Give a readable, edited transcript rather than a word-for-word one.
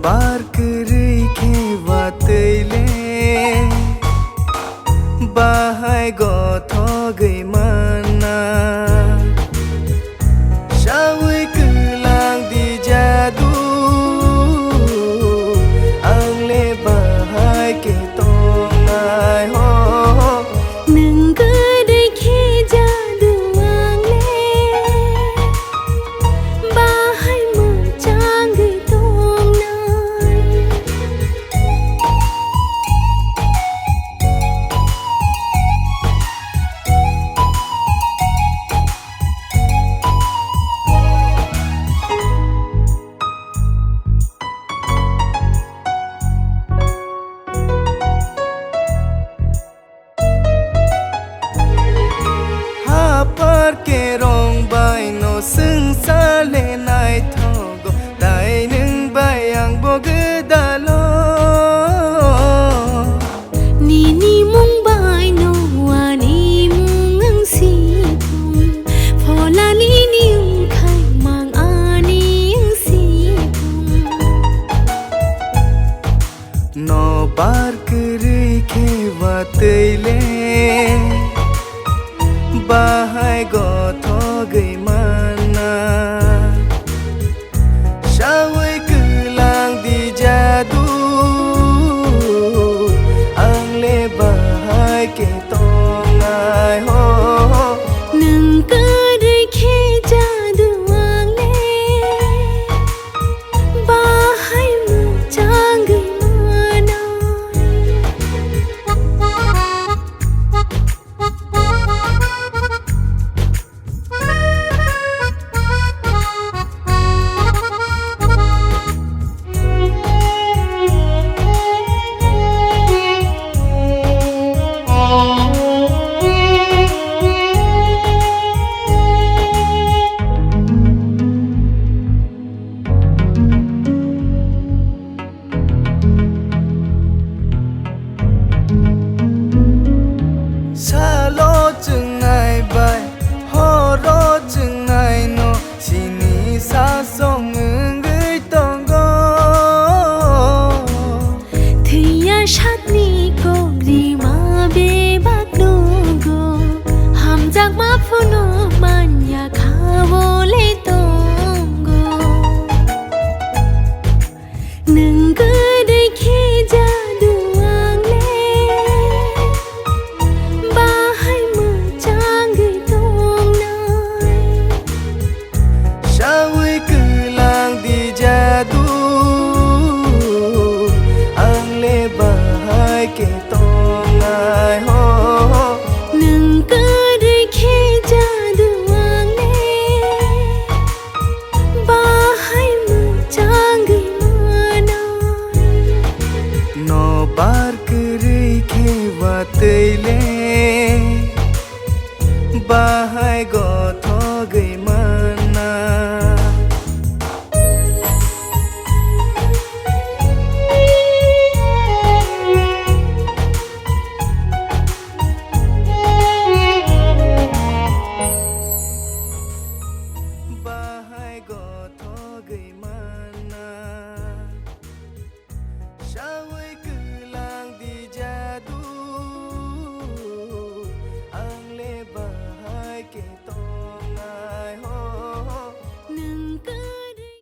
बार करै खेवा तैले बाहाय गथ गै माना शावै Kalan di jadu angle bahay ke tongai ho nang kadai khe jadu angle bahay mo changai tong nai par ke rong bai no sung sa le nai thogo dai ning bai ang bo gedalo ni ni mung bai no wa ni mung ang si pung phola ni ni ung khai mang ani ang si pung no bar kare khewa tele bahay gotho gay mana shawai klang di jadu ang le bahay ke tongai ho nang kadai khe jadu angle bahay mo changai manai Salo chungai bai horo chungai no sini sa song ngai tongo thiya shatni ko rima be bakno go hamjak ma phuno manya khawo le tongo nang